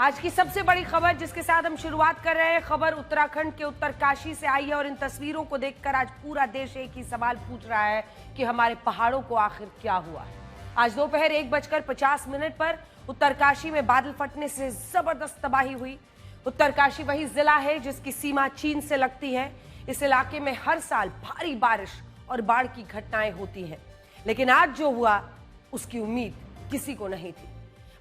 आज की सबसे बड़ी खबर जिसके साथ हम शुरुआत कर रहे हैं, खबर उत्तराखंड के उत्तरकाशी से आई है और इन तस्वीरों को देखकर आज पूरा देश एक ही सवाल पूछ रहा है कि हमारे पहाड़ों को आखिर क्या हुआ है। आज दोपहर 1:50 पर उत्तरकाशी में बादल फटने से जबरदस्त तबाही हुई। उत्तरकाशी वही जिला है जिसकी सीमा चीन से लगती है। इस इलाके में हर साल भारी बारिश और बाढ़ की घटनाएं होती हैं, लेकिन आज जो हुआ उसकी उम्मीद किसी को नहीं थी।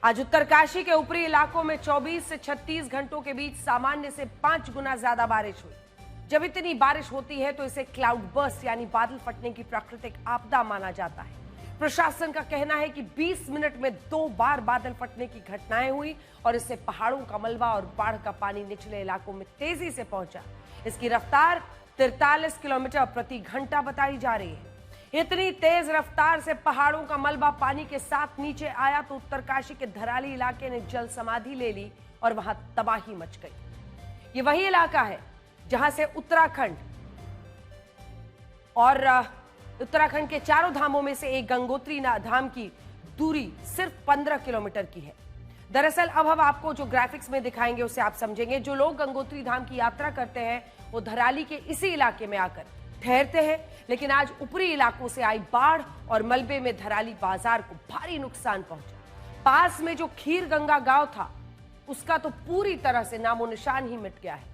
आज उत्तरकाशी के ऊपरी इलाकों में 24 से 36 घंटों के बीच सामान्य से 5 गुना ज्यादा बारिश हुई। जब इतनी बारिश होती है तो इसे क्लाउड बर्स्ट यानी बादल फटने की प्राकृतिक आपदा माना जाता है। प्रशासन का कहना है कि 20 मिनट में 2 बार बादल फटने की घटनाएं हुई और इससे पहाड़ों का मलबा और बाढ़ का पानी निचले इलाकों में तेजी से पहुंचा। इसकी रफ्तार 43 किलोमीटर प्रति घंटा बताई जा रही है। इतनी तेज रफ्तार से पहाड़ों का मलबा पानी के साथ नीचे आया तो उत्तरकाशी के धराली इलाके ने जल समाधि ले ली और वहां तबाही मच गई। ये वही इलाका है जहां से उत्तराखंड और उत्तराखंड के चारों धामों में से एक गंगोत्री धाम की दूरी सिर्फ 15 किलोमीटर की है। दरअसल अब हम आपको जो ग्राफिक्स में दिखाएंगे उससे आप समझेंगे। जो लोग गंगोत्री धाम की यात्रा करते हैं वो धराली के इसी इलाके में आकर ठहरते हैं, लेकिन आज ऊपरी इलाकों से आई बाढ़ और मलबे में धराली बाजार को भारी नुकसान पहुंचा। पास में जो खीर गंगा गांव था उसका तो पूरी तरह से नामो निशान ही मिट गया है।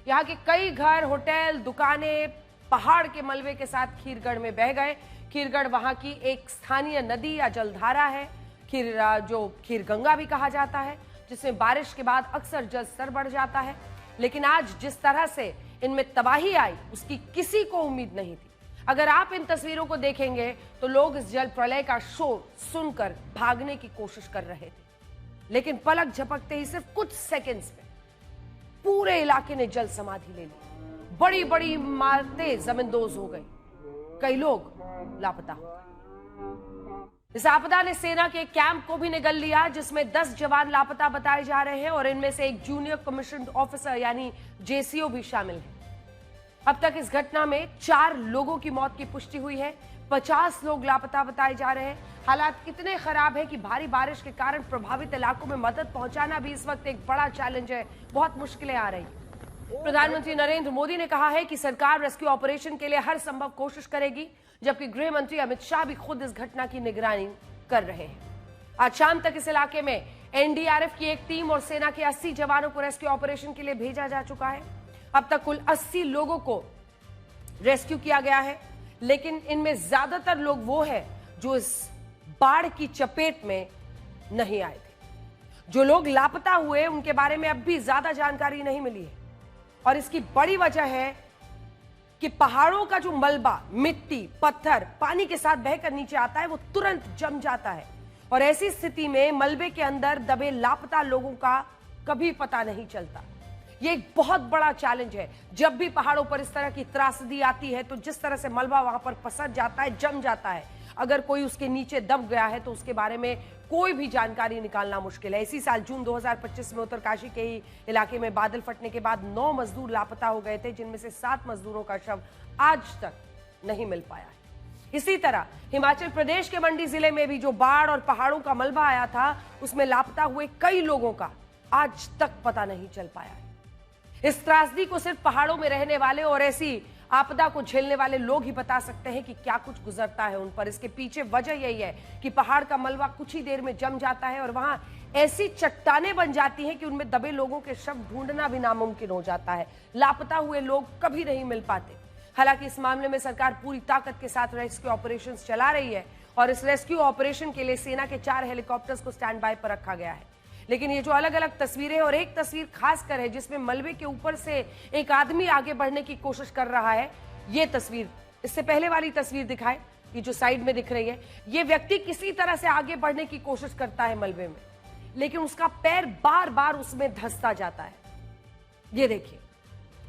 यहाँ के कई घर, होटल, दुकानें पहाड़ के मलबे के साथ खीरगढ़ में बह गए। खीरगढ़ वहां की एक स्थानीय नदी या जलधारा है, जो खीर गंगा भी कहा जाता है, जिसमें बारिश के बाद अक्सर जल स्तर बढ़ जाता है। लेकिन आज जिस तरह से इनमें तबाही आई उसकी किसी को उम्मीद नहीं थी। अगर आप इन तस्वीरों को देखेंगे तो लोग इस जल प्रलय का शोर सुनकर भागने की कोशिश कर रहे थे, लेकिन पलक झपकते ही सिर्फ कुछ सेकंड्स में पूरे इलाके ने जल समाधि ले ली। बड़ी बड़ी इमारतें जमींदोज हो गई, कई लोग लापता हो गए। इस आपदा ने सेना के कैंप को भी निगल लिया, जिसमें 10 जवान लापता बताए जा रहे हैं और इनमें से एक जूनियर कमीशन्ड ऑफिसर यानी जेसीओ भी शामिल है। अब तक इस घटना में 4 लोगों की मौत की पुष्टि हुई है। 50 लोग लापता बताए जा रहे हैं। हालात इतने खराब है कि भारी बारिश के कारण प्रभावित इलाकों में मदद पहुंचाना भी इस वक्त एक बड़ा चैलेंज है। बहुत मुश्किलें आ रही हैं। प्रधानमंत्री नरेंद्र मोदी ने कहा है कि सरकार रेस्क्यू ऑपरेशन के लिए हर संभव कोशिश करेगी, जबकि गृह मंत्री अमित शाह भी खुद इस घटना की निगरानी कर रहे हैं। आज शाम तक इस इलाके में एनडीआरएफ की एक टीम और सेना के 80 जवानों को रेस्क्यू ऑपरेशन के लिए भेजा जा चुका है। अब तक कुल 80 लोगों को रेस्क्यू किया गया है, लेकिन इनमें ज्यादातर लोग वो हैं जो इस बाढ़ की चपेट में नहीं आए थे। जो लोग लापता हुए उनके बारे में अब भी ज्यादा जानकारी नहीं मिली है और इसकी बड़ी वजह है कि पहाड़ों का जो मलबा, मिट्टी, पत्थर पानी के साथ बहकर नीचे आता है वो तुरंत जम जाता है और ऐसी स्थिति में मलबे के अंदर दबे लापता लोगों का कभी पता नहीं चलता। ये एक बहुत बड़ा चैलेंज है। जब भी पहाड़ों पर इस तरह की त्रासदी आती है तो जिस तरह से मलबा वहां पर पसर जाता है, जम जाता है, अगर कोई उसके नीचे दब गया है तो उसके बारे में कोई भी जानकारी निकालना मुश्किल है। इसी साल जून 2025 में उत्तरकाशी के ही इलाके में बादल फटने के बाद 9 मजदूर लापता हो गए थे, जिनमें से 7 मजदूरों का शव आज तक नहीं मिल पाया है। इसी तरह हिमाचल प्रदेश के मंडी जिले में भी जो बाढ़ और पहाड़ों का मलबा आया था उसमें लापता हुए कई लोगों का आज तक पता नहीं चल पाया है। इस त्रासदी को सिर्फ पहाड़ों में रहने वाले और ऐसी आपदा को झेलने वाले लोग ही बता सकते हैं कि क्या कुछ गुजरता है उन पर। इसके पीछे वजह यही है कि पहाड़ का मलबा कुछ ही देर में जम जाता है और वहां ऐसी चट्टानें बन जाती हैं कि उनमें दबे लोगों के शव ढूंढना भी नामुमकिन हो जाता है। लापता हुए लोग कभी नहीं मिल पाते। हालांकि इस मामले में सरकार पूरी ताकत के साथ रेस्क्यू ऑपरेशंस चला रही है और इस रेस्क्यू ऑपरेशन के लिए सेना के 4 हेलीकॉप्टर्स को स्टैंड बाय पर रखा गया है। लेकिन ये जो अलग अलग तस्वीरें और एक तस्वीर खासकर है जिसमें मलबे के ऊपर से एक आदमी आगे बढ़ने की कोशिश कर रहा है, ये तस्वीर, इससे पहले वाली तस्वीर दिखाए, ये जो साइड में दिख रही है, ये व्यक्ति किसी तरह से आगे बढ़ने की कोशिश करता है मलबे में, लेकिन उसका पैर बार बार उसमें धंसता जाता है। ये देखिए,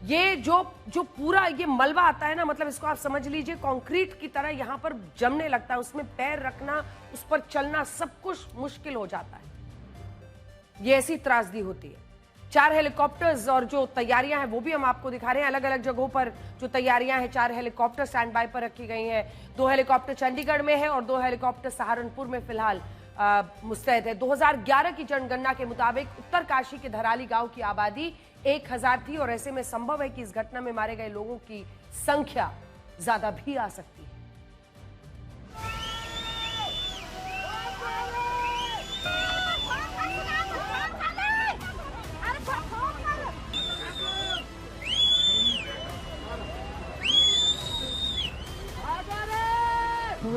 ये जो पूरा ये मलबा आता है ना, मतलब इसको आप समझ लीजिए कंक्रीट की तरह यहां पर जमने लगता है। उसमें पैर रखना, उस पर चलना, सब कुछ मुश्किल हो जाता है। ये ऐसी त्रासदी होती है। 4 हेलीकॉप्टर्स और जो तैयारियां हैं वो भी हम आपको दिखा रहे हैं। अलग अलग जगहों पर जो तैयारियां हैं, 4 हेलीकॉप्टर स्टैंड बाय पर रखी गई हैं। 2 हेलीकॉप्टर चंडीगढ़ में है और 2 हेलीकॉप्टर सहारनपुर में फिलहाल मुस्तैद है। 2011 की जनगणना के मुताबिक उत्तरकाशी के धराली गांव की आबादी 1000 थी और ऐसे में संभव है कि इस घटना में मारे गए लोगों की संख्या ज्यादा भी आ सकती है।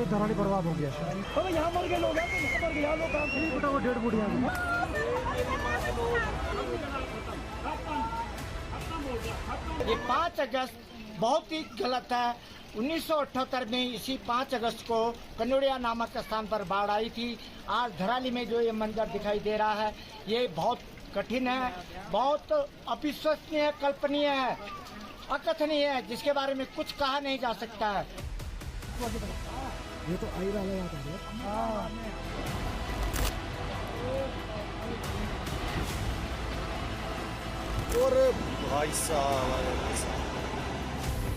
धराली बर्बाद हो गया। अबे यहाँ मर गए लोग हैं, तो यहाँ मर गए, यहाँ लोग काम ठीक उठा वो 1.5 फुट यहाँ। ये 5 अगस्त बहुत ही गलत है। 1978 में इसी 5 अगस्त को कन्नौड़िया नामक स्थान पर बाढ़ आई थी। आज धराली में जो ये मंजर दिखाई दे रहा है ये बहुत कठिन है, बहुत अविश्वसनीय, कल्पनीय है, अकथनीय है, जिसके बारे में कुछ कहा नहीं जा सकता है। ये तो आई वाला याद आ रहा है। और भाई साहब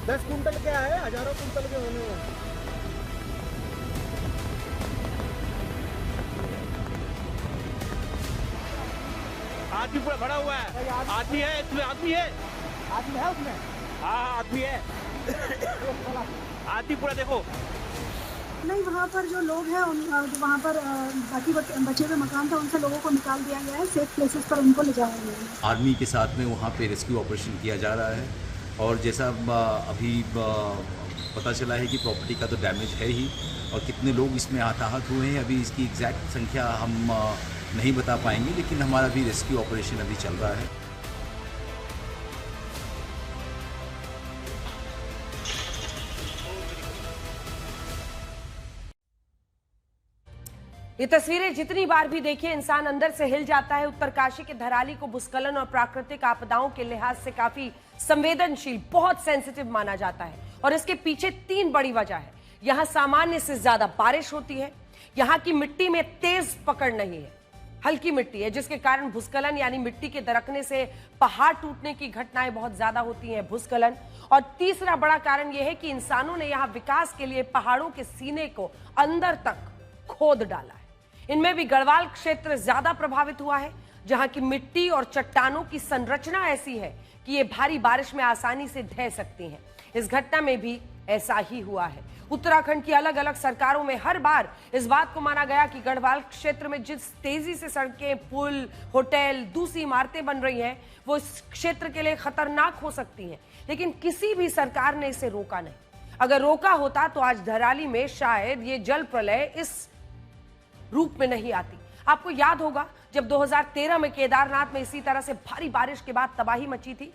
10 कुंटल क्या है, हजारों कुंटल के होने हैं। आदमी पूरा भरा हुआ है। आदमी है इसमें, आदमी है, आदमी है उसमें। हाँ आदमी है। आदमी पूरा देखो। नहीं, वहाँ पर जो लोग हैं वहाँ पर बाकी बचे हुए मकान था, उनसे लोगों को निकाल दिया गया है। सेफ प्लेसेस पर उनको ले जाया गया है। आर्मी के साथ में वहाँ पे रेस्क्यू ऑपरेशन किया जा रहा है और जैसा अभी पता चला है कि प्रॉपर्टी का तो डैमेज है ही और कितने लोग इसमें हताहत हुए हैं अभी इसकी एग्जैक्ट संख्या हम नहीं बता पाएंगे, लेकिन हमारा भी रेस्क्यू ऑपरेशन अभी चल रहा है। ये तस्वीरें जितनी बार भी देखिए इंसान अंदर से हिल जाता है। उत्तरकाशी के धराली को भूस्खलन और प्राकृतिक आपदाओं के लिहाज से काफी संवेदनशील, बहुत सेंसिटिव माना जाता है और इसके पीछे 3 बड़ी वजह है। यहाँ सामान्य से ज्यादा बारिश होती है, यहाँ की मिट्टी में तेज पकड़ नहीं है, हल्की मिट्टी है, जिसके कारण भूस्खलन यानी मिट्टी के दरकने से पहाड़ टूटने की घटनाएं बहुत ज्यादा होती हैं, भूस्खलन। और तीसरा बड़ा कारण यह है कि इंसानों ने यहाँ विकास के लिए पहाड़ों के सीने को अंदर तक खोद डाला है। इनमें भी गढ़वाल क्षेत्र ज्यादा प्रभावित हुआ है, जहां की मिट्टी और चट्टानों की संरचना ऐसी है कि ये भारी बारिश में आसानी से ढह सकती हैं। इस घटना में भी ऐसा ही हुआ है। उत्तराखंड की अलग अलग सरकारों में हर बार इस बात को माना गया कि गढ़वाल क्षेत्र में जिस तेजी से सड़कें, पुल, होटल, दूसरी इमारतें बन रही हैं, वो इस क्षेत्र के लिए खतरनाक हो सकती हैं, लेकिन किसी भी सरकार ने इसे रोका नहीं। अगर रोका होता तो आज धराली में शायद ये जल प्रलय इस रूप में नहीं आती। आपको याद होगा जब 2013 में केदारनाथ में इसी तरह से भारी बारिश के बाद तबाही मची थी,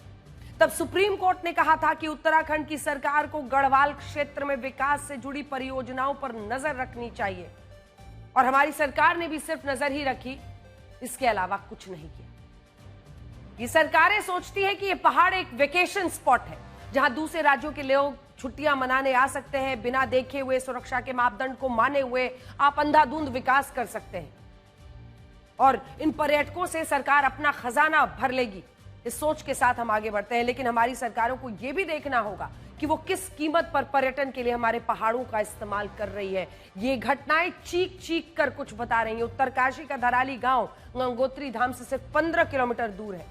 तब सुप्रीम कोर्ट ने कहा था कि उत्तराखंड की सरकार को गढ़वाल क्षेत्र में विकास से जुड़ी परियोजनाओं पर नजर रखनी चाहिए। और हमारी सरकार ने भी सिर्फ नजर ही रखी, इसके अलावा कुछ नहीं किया। ये सरकारें सोचती है कि ये पहाड़ एक वेकेशन स्पॉट है, जहां दूसरे राज्यों के लोग छुट्टियां मनाने आ सकते हैं। बिना देखे हुए, सुरक्षा के मापदंड को माने हुए आप अंधाधुंध विकास कर सकते हैं और इन पर्यटकों से सरकार अपना खजाना भर लेगी। इस सोच के साथ हम आगे बढ़ते हैं, लेकिन हमारी सरकारों को यह भी देखना होगा कि वो किस कीमत पर पर्यटन के लिए हमारे पहाड़ों का इस्तेमाल कर रही है। ये घटनाएं चीख चीख कर कुछ बता रही हैं। उत्तरकाशी का धराली गांव गंगोत्री धाम से सिर्फ 15 किलोमीटर दूर है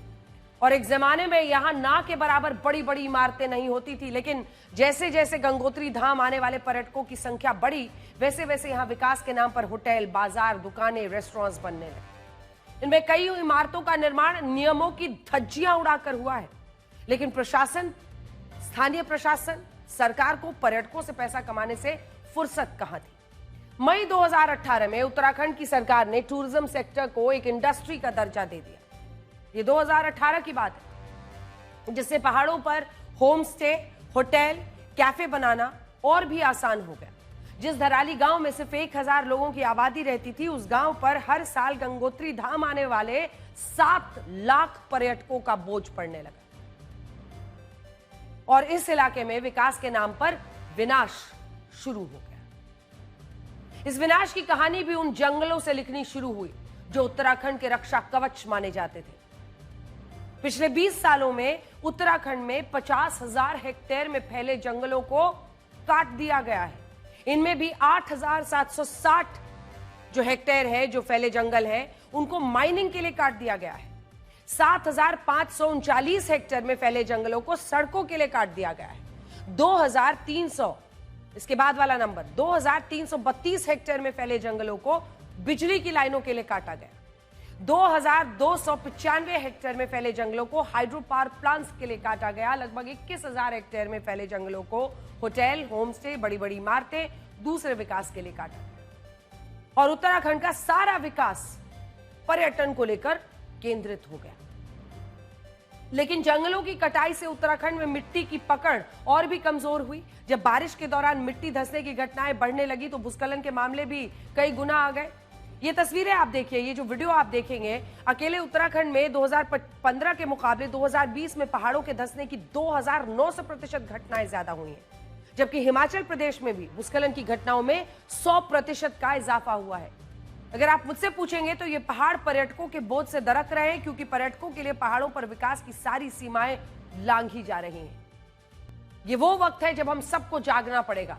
और एक जमाने में यहां ना के बराबर बड़ी बड़ी इमारतें नहीं होती थी, लेकिन जैसे जैसे गंगोत्री धाम आने वाले पर्यटकों की संख्या बढ़ी, वैसे वैसे यहां विकास के नाम पर होटल, बाजार, दुकानें, रेस्टोरेंट्स बनने लगे। इनमें कई इमारतों का निर्माण नियमों की धज्जियां उड़ाकर हुआ है, लेकिन प्रशासन, स्थानीय प्रशासन, सरकार को पर्यटकों से पैसा कमाने से फुर्सत कहां थी। मई 2018 में उत्तराखंड की सरकार ने टूरिज्म सेक्टर को एक इंडस्ट्री का दर्जा दे दिया। ये 2018 की बात है, जिससे पहाड़ों पर होम स्टे, होटल, कैफे बनाना और भी आसान हो गया। जिस धराली गांव में सिर्फ 1000 लोगों की आबादी रहती थी, उस गांव पर हर साल गंगोत्री धाम आने वाले 7 लाख पर्यटकों का बोझ पड़ने लगा और इस इलाके में विकास के नाम पर विनाश शुरू हो गया। इस विनाश की कहानी भी उन जंगलों से लिखनी शुरू हुई जो उत्तराखंड के रक्षा कवच माने जाते थे। पिछले 20 सालों में उत्तराखंड में 50,000 हेक्टेयर में फैले जंगलों को काट दिया गया है। इनमें भी 8,760 जो हेक्टेयर है, जो फैले जंगल है, उनको माइनिंग के लिए काट दिया गया है। 7,539 हेक्टेयर में फैले जंगलों को सड़कों के लिए काट दिया गया है। 2,300, इसके बाद वाला नंबर, 2,332 हेक्टेयर में फैले जंगलों को बिजली की लाइनों के लिए काटा गया। 2,295 हेक्टेयर में फैले जंगलों को हाइड्रो पावर प्लांट्स के लिए काटा गया। लगभग 21,000 हेक्टेयर में फैले जंगलों को होटल, होमस्टे, बड़ी बड़ी इमारतें, दूसरे विकास के लिए काटा गया। और उत्तराखंड का सारा विकास पर्यटन को लेकर केंद्रित हो गया। लेकिन जंगलों की कटाई से उत्तराखंड में मिट्टी की पकड़ और भी कमजोर हुई। जब बारिश के दौरान मिट्टी धंसने की घटनाएं बढ़ने लगी तो भूस्खलन के मामले भी कई गुना आ गए। ये तस्वीरें आप देखिए, ये जो वीडियो आप देखेंगे, अकेले उत्तराखंड में 2015 के मुकाबले 2020 में पहाड़ों के धंसने की 2,900% घटनाएं ज्यादा हुई हैं, जबकि हिमाचल प्रदेश में भी भूस्खलन की घटनाओं में 100% का इजाफा हुआ है। अगर आप मुझसे पूछेंगे तो ये पहाड़ पर्यटकों के बोझ से दरक रहे हैं, क्योंकि पर्यटकों के लिए पहाड़ों पर विकास की सारी सीमाएं लांघी जा रही हैं। ये वो वक्त है जब हम सबको जागना पड़ेगा।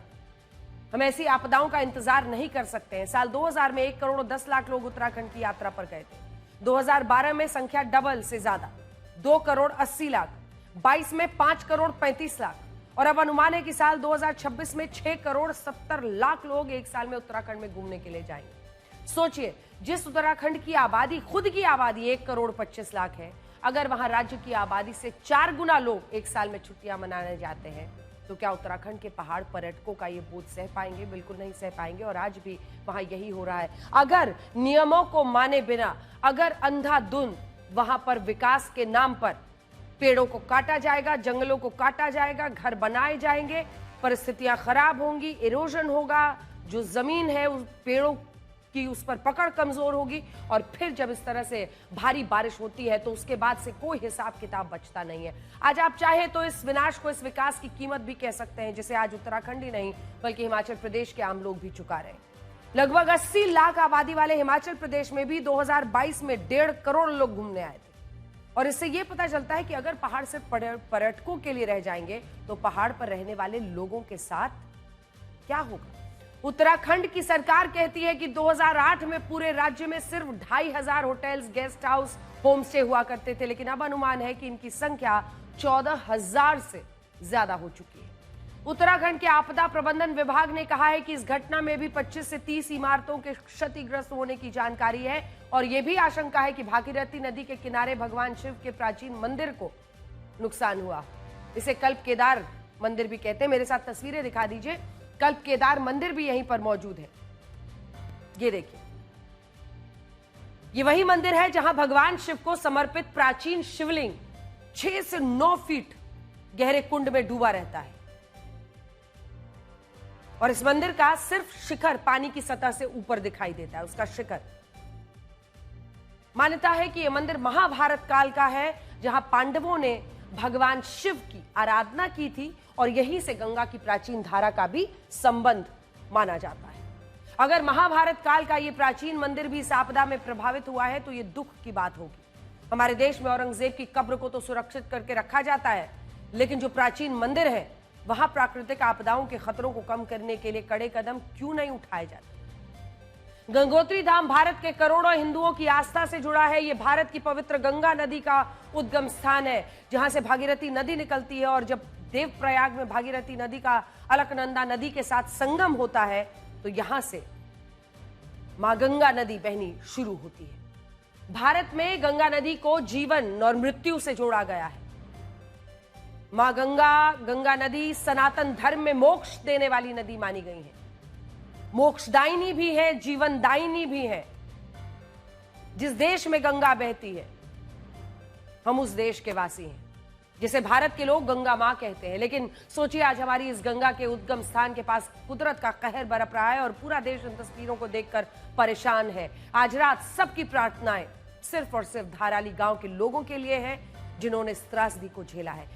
हम ऐसी आपदाओं का इंतजार नहीं कर सकते हैं। साल 2000 में 1 करोड़ 10 लाख लोग उत्तराखंड की यात्रा पर गए थे। 2012 में संख्या डबल से ज्यादा, 2 करोड़ 80 लाख, 22 में 5 करोड़ 35 लाख, और अब अनुमान है कि साल 2026 में 6 करोड़ 70 लाख लोग एक साल में उत्तराखंड में घूमने के लिए जाएंगे। सोचिए, जिस उत्तराखंड की आबादी, खुद की आबादी 1 करोड़ 25 लाख है, अगर वहां राज्य की आबादी से 4 गुना लोग एक साल में छुट्टियां मनाने जाते हैं, तो क्या उत्तराखंड के पहाड़ पर्यटकों का ये बोझ सह पाएंगे? बिल्कुल नहीं सह पाएंगे। और आज भी वहां यही हो रहा है। अगर नियमों को माने बिना, अगर अंधाधुंध वहां पर विकास के नाम पर पेड़ों को काटा जाएगा, जंगलों को काटा जाएगा, घर बनाए जाएंगे, परिस्थितियां खराब होंगी, इरोजन होगा, जो जमीन है उस पेड़ों की उस पर पकड़ कमजोर होगी, और फिर जब इस तरह से भारी बारिश होती है तो उसके बाद से कोई हिसाब किताब बचता नहीं है। आज आप चाहे तो इस विनाश को, इस विकास की कीमत भी कह सकते हैं, जिसे आज उत्तराखंड ही नहीं बल्कि हिमाचल प्रदेश के आम लोग भी चुका रहे हैं। लगभग 80 लाख आबादी वाले हिमाचल प्रदेश में भी 2022 में 1.5 करोड़ लोग घूमने आए थे। और इससे यह पता चलता है कि अगर पहाड़ सिर्फ पर्यटकों के लिए रह जाएंगे तो पहाड़ पर रहने वाले लोगों के साथ क्या होगा? उत्तराखंड की सरकार कहती है कि 2008 में पूरे राज्य में सिर्फ 2,500 hotels, guest house, home stay हुआ करते थे, लेकिन अब अनुमान है कि इनकी संख्या 14,000 से ज्यादा हो चुकी है। उत्तराखंड के आपदा प्रबंधन विभाग ने कहा है कि इस घटना में भी 25 से 30 इमारतों के क्षतिग्रस्त होने की जानकारी है, और यह भी आशंका है कि भागीरथी नदी के किनारे भगवान शिव के प्राचीन मंदिर को नुकसान हुआ। इसे कल्प केदार मंदिर भी कहते हैं। मेरे साथ तस्वीरें दिखा दीजिए। कल्प केदार मंदिर भी यहीं पर मौजूद है। ये देखिए, ये वही मंदिर है जहां भगवान शिव को समर्पित प्राचीन शिवलिंग 6 से 9 फीट गहरे कुंड में डूबा रहता है, और इस मंदिर का सिर्फ शिखर पानी की सतह से ऊपर दिखाई देता है, उसका शिखर। मान्यता है कि यह मंदिर महाभारत काल का है, जहां पांडवों ने भगवान शिव की आराधना की थी, और यहीं से गंगा की प्राचीन धारा का भी संबंध माना जाता है। अगर महाभारत काल का यह प्राचीन मंदिर भी इस आपदा में प्रभावित हुआ है तो यह दुख की बात होगी। हमारे देश में औरंगजेब की कब्र को तो सुरक्षित करके रखा जाता है, लेकिन जो प्राचीन मंदिर है वहां प्राकृतिक आपदाओं के खतरों को कम करने के लिए कड़े कदम क्यों नहीं उठाए जाते? गंगोत्री धाम भारत के करोड़ों हिंदुओं की आस्था से जुड़ा है। यह भारत की पवित्र गंगा नदी का उद्गम स्थान है, जहां से भागीरथी नदी निकलती है, और जब देवप्रयाग में भागीरथी नदी का अलकनंदा नदी के साथ संगम होता है तो यहां से मां गंगा नदी बहनी शुरू होती है। भारत में गंगा नदी को जीवन और मृत्यु से जोड़ा गया है। मां गंगा नदी सनातन धर्म में मोक्ष देने वाली नदी मानी गई है। मोक्षदायिनी भी है, जीवनदायिनी भी है। जिस देश में गंगा बहती है हम उस देश के वासी हैं, जिसे भारत के लोग गंगा मां कहते हैं। लेकिन सोचिए, आज हमारी इस गंगा के उद्गम स्थान के पास कुदरत का कहर बरप रहा है, और पूरा देश इन तस्वीरों को देखकर परेशान है। आज रात सबकी प्रार्थनाएं सिर्फ और सिर्फ धाराली गांव के लोगों के लिए है, जिन्होंने इस त्रासदी को झेला है।